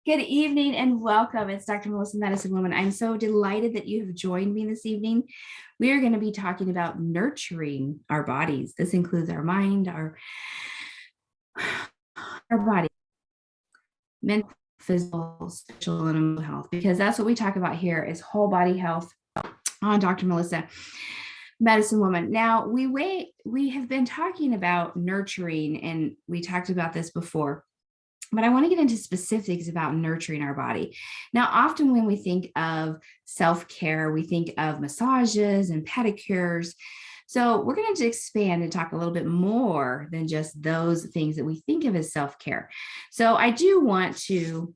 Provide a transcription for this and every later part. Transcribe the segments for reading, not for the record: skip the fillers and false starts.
Good evening and welcome. It's Dr. Melissa, Medicine Woman. I'm so delighted that you have joined me this evening. We are going to be talking about nurturing our bodies. This includes our mind, our body, mental, physical, spiritual, and emotional health, because that's what we talk about here is whole body health on Dr. Melissa, Medicine Woman. Now, we have been talking about nurturing, and we talked about this before. But I want to get into specifics about nurturing our body. Now, often when we think of self-care, we think of massages and pedicures. So we're going to expand and talk a little bit more than just those things that we think of as self-care. So I do want to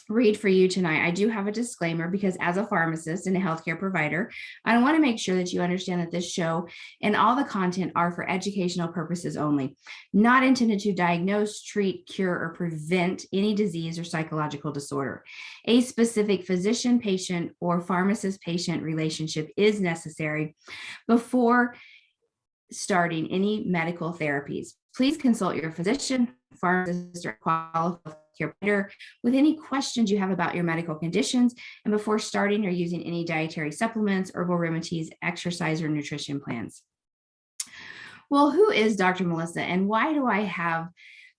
read for you tonight. I do have a disclaimer because as a pharmacist and a healthcare provider, I want to make sure that you understand that this show and all the content are for educational purposes only, not intended to diagnose, treat, cure, or prevent any disease or psychological disorder. A specific physician-patient or pharmacist-patient relationship is necessary before starting any medical therapies. Please consult your physician, pharmacist, or qualified care provider with any questions you have about your medical conditions and before starting or using any dietary supplements, herbal remedies, exercise, or nutrition plans. Well, who is Dr. Melissa and why do I have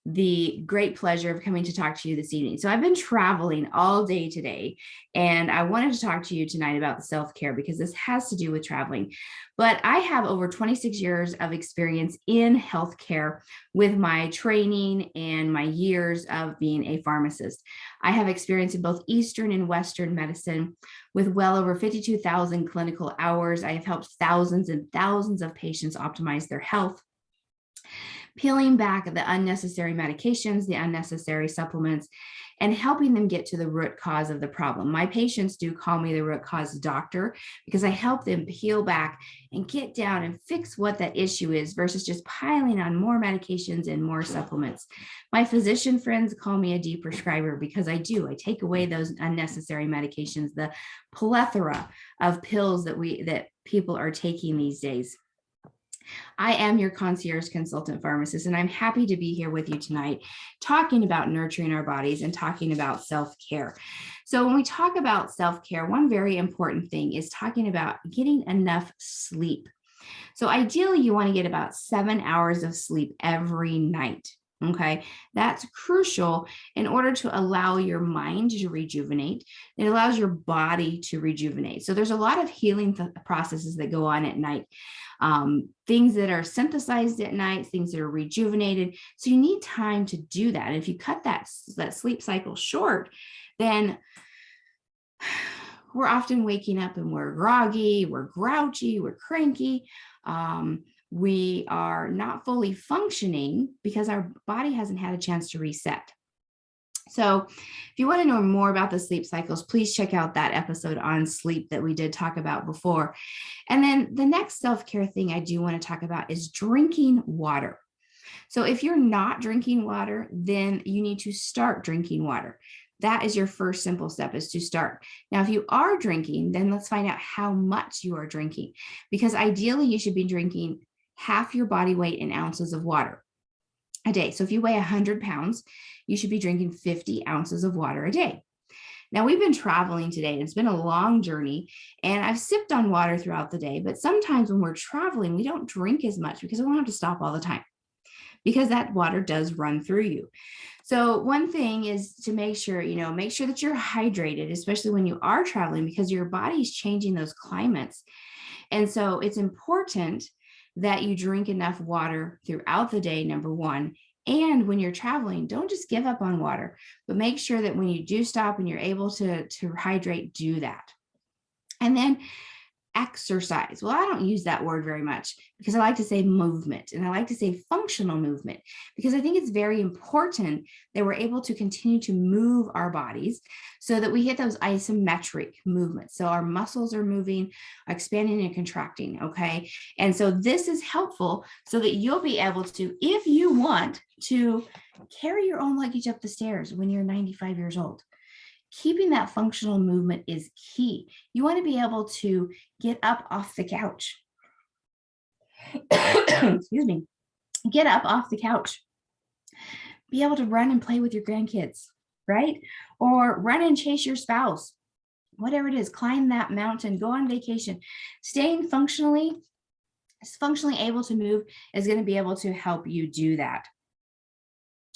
the great pleasure of coming to talk to you this evening? So I've been traveling all day today, and I wanted to talk to you tonight about self-care because this has to do with traveling. But I have over 26 years of experience in healthcare with my training and my years of being a pharmacist. I have experience in both Eastern and Western medicine with well over 52,000 clinical hours. I have helped thousands and thousands of patients optimize their health, peeling back the unnecessary medications, the unnecessary supplements, and helping them get to the root cause of the problem. My patients do call me the root cause doctor because I help them peel back and get down and fix what that issue is versus just piling on more medications and more supplements. My physician friends call me a deprescriber because I take away those unnecessary medications, the plethora of pills that people are taking these days. I am your concierge consultant pharmacist, and I'm happy to be here with you tonight talking about nurturing our bodies and talking about self-care. So when we talk about self-care, one very important thing is talking about getting enough sleep. So ideally, you want to get about 7 hours of sleep every night. Okay, that's crucial in order to allow your mind to rejuvenate. It allows your body to rejuvenate. So there's a lot of healing processes that go on at night. Things that are synthesized at night, things that are rejuvenated. So you need time to do that. And if you cut that sleep cycle short, then we're often waking up and we're groggy, we're grouchy, we're cranky. We are not fully functioning because our body hasn't had a chance to reset. So if you want to know more about the sleep cycles, please check out that episode on sleep that we did talk about before. And then the next self-care thing I do want to talk about is drinking water. So if you're not drinking water, then you need to start drinking water. That is your first simple step, is to start. Now, if you are drinking, then let's find out how much you are drinking, because ideally you should be drinking half your body weight in ounces of water a day. So if you weigh 100 pounds, you should be drinking 50 ounces of water a day. Now, we've been traveling today, and it's been a long journey, and I've sipped on water throughout the day, but sometimes when we're traveling, we don't drink as much because we don't have to stop all the time, because that water does run through you. So one thing is to make sure that you're hydrated, especially when you are traveling, because your body's changing those climates. And so it's important that you drink enough water throughout the day, number one. And when you're traveling, don't just give up on water, but make sure that when you do stop and you're able to hydrate, do that. And then exercise. Well, I don't use that word very much because I like to say movement, and I like to say functional movement, because I think it's very important that we're able to continue to move our bodies so that we hit those isometric movements. So our muscles are moving, expanding and contracting. Okay. And so this is helpful so that you'll be able to, if you want to, carry your own luggage up the stairs when you're 95 years old. Keeping that functional movement is key. You want to be able to get up off the couch. Excuse me. Get up off the couch. Be able to run and play with your grandkids. right? Or run and chase your spouse, whatever it is, climb that mountain, go on vacation. Staying functionally able to move is going to be able to help you do that.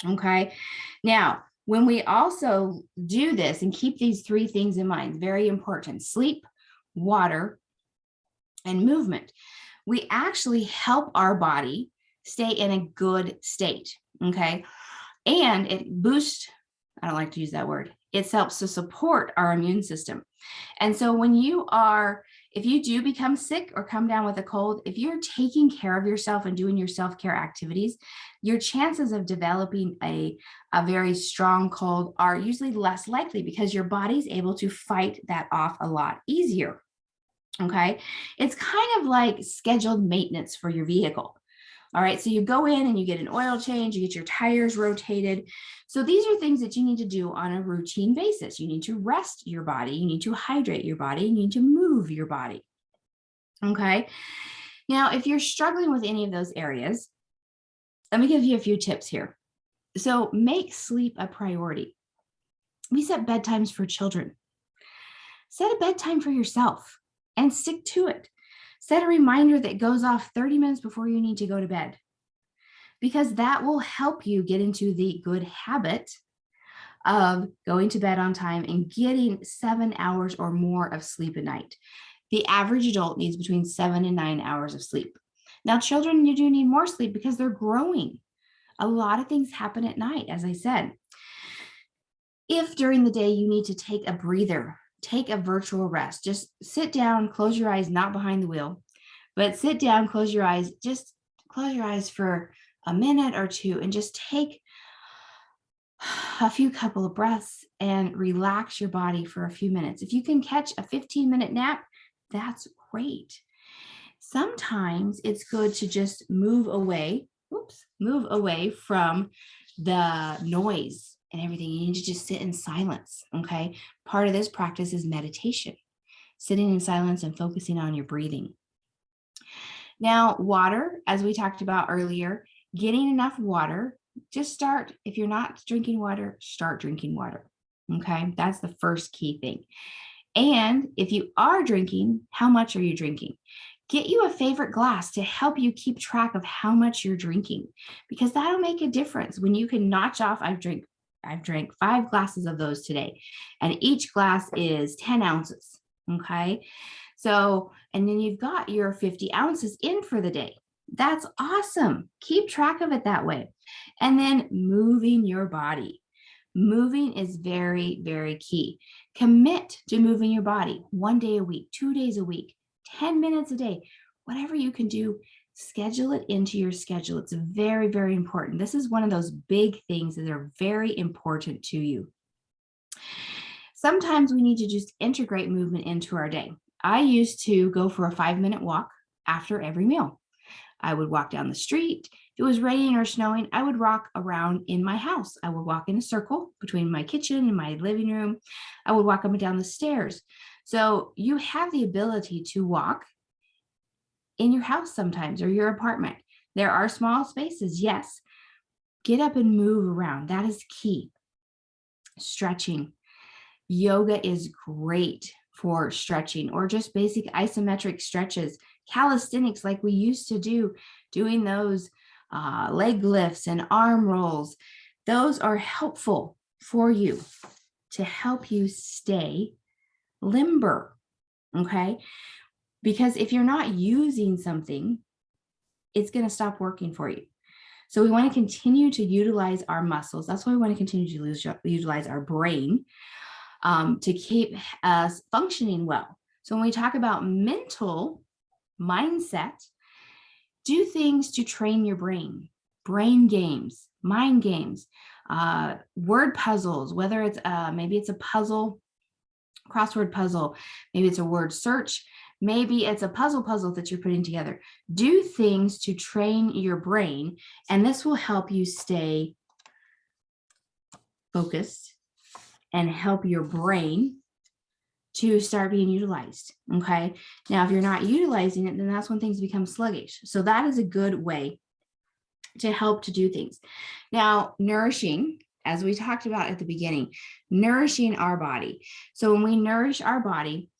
Okay. Now, when we also do this and keep these three things in mind, very important: sleep, water, and movement, we actually help our body stay in a good state. Okay. And it boosts, I don't like to use that word, it helps to support our immune system. And so when if you do become sick or come down with a cold, if you're taking care of yourself and doing your self-care activities, your chances of developing a very strong cold are usually less likely because your body's able to fight that off a lot easier. Okay. It's kind of like scheduled maintenance for your vehicle. All right, so you go in and you get an oil change, you get your tires rotated. So these are things that you need to do on a routine basis. You need to rest your body, you need to hydrate your body, you need to move your body. Okay, now if you're struggling with any of those areas, let me give you a few tips here. So make sleep a priority. We set bedtimes for children. Set a bedtime for yourself and stick to it. Set a reminder that goes off 30 minutes before you need to go to bed, because that will help you get into the good habit of going to bed on time and getting 7 hours or more of sleep a night. The average adult needs between 7 and 9 hours of sleep. Now, children, you do need more sleep because they're growing. A lot of things happen at night, as I said. If during the day you need to take a breather, take a virtual rest, just sit down, close your eyes, not behind the wheel, but sit down, close your eyes, just close your eyes for a minute or two and just take a few couple of breaths and relax your body for a few minutes. If you can catch a 15-minute nap, that's great. Sometimes it's good to just move away from the noise and everything. You need to just sit in silence. Okay. Part of this practice is meditation, sitting in silence and focusing on your breathing. Now, water, as we talked about earlier, getting enough water. Just start, if you're not drinking water, start drinking water. Okay. That's the first key thing. And if you are drinking, how much are you drinking? Get you a favorite glass to help you keep track of how much you're drinking, because that'll make a difference when you can notch off. I've drank 5 glasses of those today, and each glass is 10 ounces. Okay. So, and then you've got your 50 ounces in for the day. That's awesome. Keep track of it that way. And then moving your body. Moving is very, very key. Commit to moving your body 1 day a week, 2 days a week, 10 minutes a day, whatever you can do. Schedule it into your schedule. It's very, very important. This is one of those big things that are very important to you. Sometimes we need to just integrate movement into our day. I used to go for a 5-minute walk after every meal. I would walk down the street. If it was raining or snowing, I would walk around in my house. I would walk in a circle between my kitchen and my living room. I would walk up and down the stairs. So you have the ability to walk in your house sometimes, or your apartment. There are small spaces, yes. Get up and move around. That is key. Stretching. Yoga is great for stretching, or just basic isometric stretches. Calisthenics, like we used to do, doing those leg lifts and arm rolls. Those are helpful for you to help you stay limber. Okay. Because if you're not using something, it's going to stop working for you. So we want to continue to utilize our muscles. That's why we want to continue to utilize our brain to keep us functioning well. So when we talk about mental mindset, do things to train your brain games, mind games, word puzzles, whether it's maybe it's a puzzle, crossword puzzle, maybe it's a word search, maybe it's a puzzle that you're putting together. Do things to train your brain, and this will help you stay focused and help your brain to start being utilized. Okay. Now, if you're not utilizing it, then that's when things become sluggish. So that is a good way to help to do things. Now, nourishing, as we talked about at the beginning, nourishing our body. So when we nourish our body,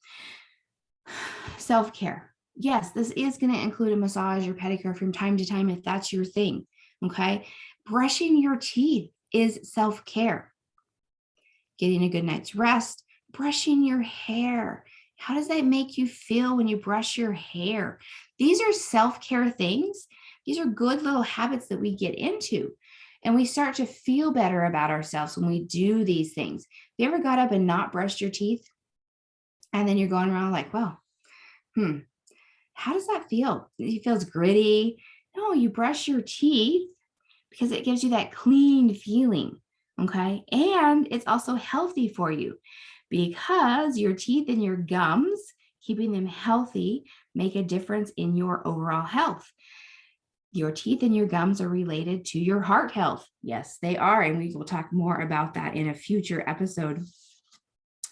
self-care. Yes, this is going to include a massage or pedicure from time to time if that's your thing. Okay. Brushing your teeth is self-care. Getting a good night's rest, brushing your hair. How does that make you feel when you brush your hair? These are self-care things. These are good little habits that we get into. And we start to feel better about ourselves when we do these things. Have you ever got up and not brushed your teeth? And then you're going around like, well, how does that feel? It feels gritty. No, you brush your teeth because it gives you that clean feeling. Okay. And it's also healthy for you because your teeth and your gums, keeping them healthy, make a difference in your overall health. Your teeth and your gums are related to your heart health. Yes, they are. And we will talk more about that in a future episode.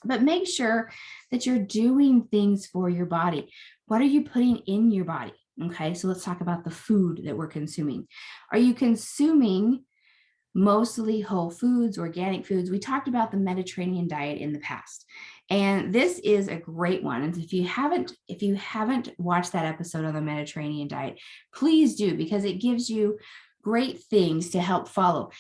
But make sure that you're doing things for your body. What are you putting in your body? Okay, so let's talk about the food that we're consuming. Are you consuming mostly whole foods, organic foods? We talked about the Mediterranean diet in the past, and this is a great one. And if you haven't watched that episode on the Mediterranean diet, please do, because it gives you great things to help follow.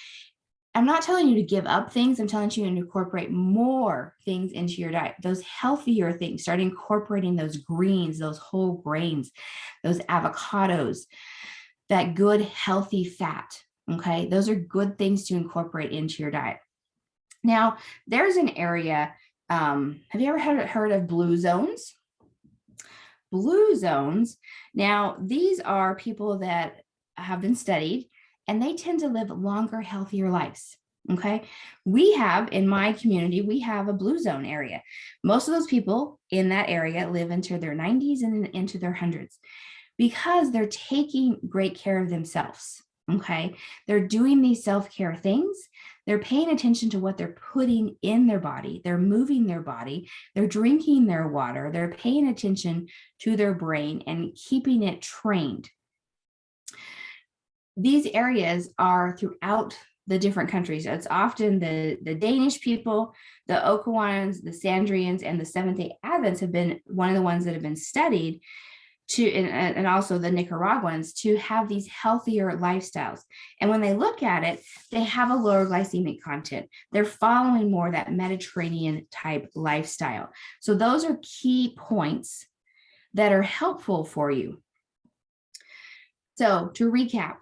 I'm not telling you to give up things. I'm telling you to incorporate more things into your diet, those healthier things. Start incorporating those greens, those whole grains, those avocados, that good, healthy fat. Okay, those are good things to incorporate into your diet. Now, there's an area, have you ever heard of blue zones? Blue zones. Now, these are people that have been studied, and they tend to live longer, healthier lives. Okay. We have, in my community, we have a blue zone area. Most of those people in that area live into their 90s and into their hundreds because they're taking great care of themselves. Okay. They're doing these self-care things. They're paying attention to what they're putting in their body. They're moving their body. They're drinking their water. They're paying attention to their brain and keeping it trained. These areas are throughout the different countries. It's often the Danish people, the Okawans, the Sandrians, and the Seventh-day Advents have been one of the ones that have been studied to, and also the Nicaraguans, to have these healthier lifestyles. And when they look at it, they have a lower glycemic content. They're following more that Mediterranean type lifestyle. So those are key points that are helpful for you. So to recap,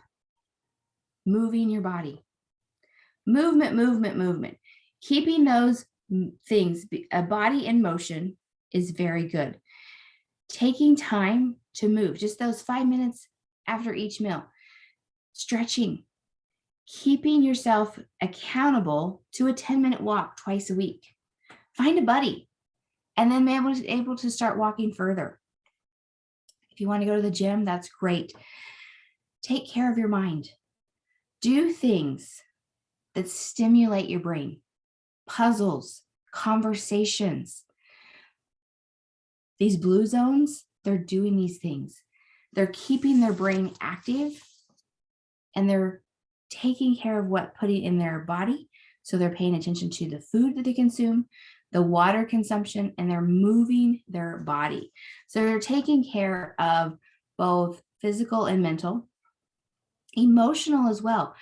moving your body, movement. Keeping those things, a body in motion, is very good. Taking time to move, just those 5 minutes after each meal, stretching, keeping yourself accountable to a 10-minute walk twice a week. Find a buddy, and then be able to start walking further. If you want to go to the gym, that's great. Take care of your mind. Do things that stimulate your brain, puzzles, conversations. These blue zones, they're doing these things. They're keeping their brain active, and they're taking care of what putting in their body. So they're paying attention to the food that they consume, the water consumption, and they're moving their body. So they're taking care of both physical and mental, emotional as well.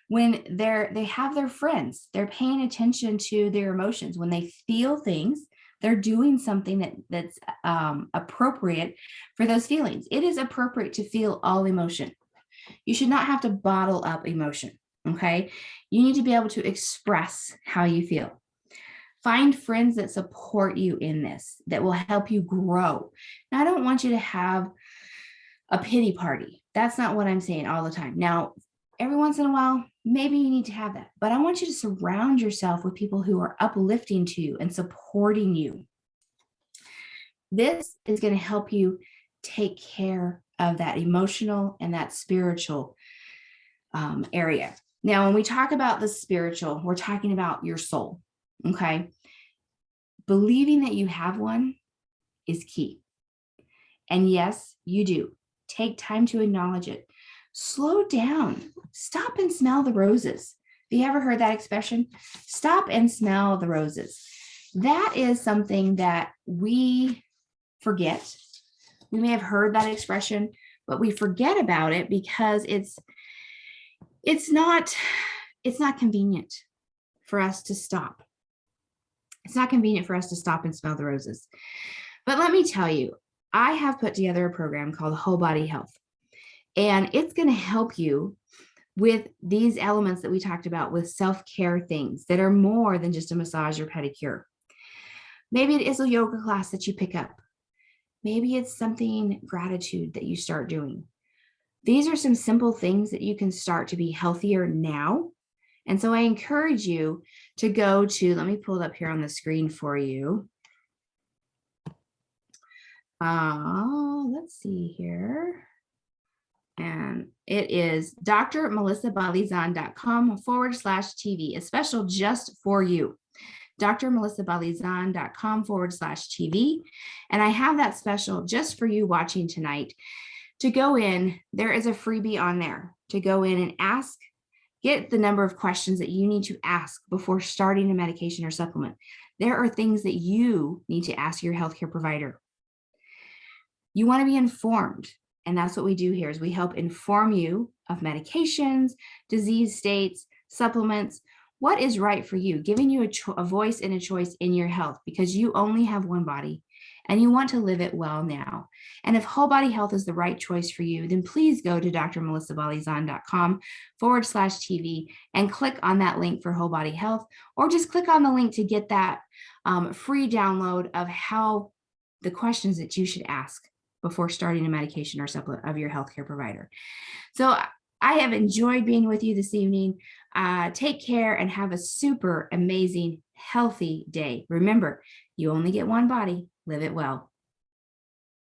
When they have their friends, they're paying attention to their emotions. When they feel things, they're doing something that's appropriate for those feelings. It is appropriate to feel all emotion. You should not have to bottle up emotion, okay? You need to be able to express how you feel. Find friends that support you in this, that will help you grow. Now, I don't want you to have a pity party. That's not what I'm saying all the time. Now, every once in a while, maybe you need to have that, but I want you to surround yourself with people who are uplifting to you and supporting you. This is going to help you take care of that emotional and that spiritual area. Now, when we talk about the spiritual, we're talking about your soul, okay? Believing that you have one is key. And yes, you do. Take time to acknowledge it. Slow down. Stop and smell the roses. you ever heard that expression? Stop and smell the roses. That is something that we forget. We may have heard that expression, but we forget about it because it's not convenient for us to stop. It's not convenient for us to stop and smell the roses. But let me tell you, I have put together a program called Whole Body Health, and it's going to help you with these elements that we talked about, with self-care things that are more than just a massage or pedicure. Maybe it is a yoga class that you pick up. Maybe it's something gratitude that you start doing. These are some simple things that you can start to be healthier now. And so I encourage you to go to, let me pull it up here on the screen for you. Let's see here. And it is drmelissabalizan.com/TV, a special just for you. drmelissabalizan.com/TV. And I have that special just for you watching tonight. To go in, there is a freebie on there to go in and ask, get the number of questions that you need to ask before starting a medication or supplement. There are things that you need to ask your healthcare provider. You want to be informed. And that's what we do here, is we help inform you of medications, disease states, supplements, what is right for you, giving you a voice and a choice in your health, because you only have one body and you want to live it well now. And if whole body health is the right choice for you, then please go to drmelissabalizan.com/TV and click on that link for whole body health, or just click on the link to get that free download of how the questions that you should ask before starting a medication or supplement of your healthcare provider. So I have enjoyed being with you this evening. Take care and have a super amazing, healthy day. Remember, you only get one body. Live it well.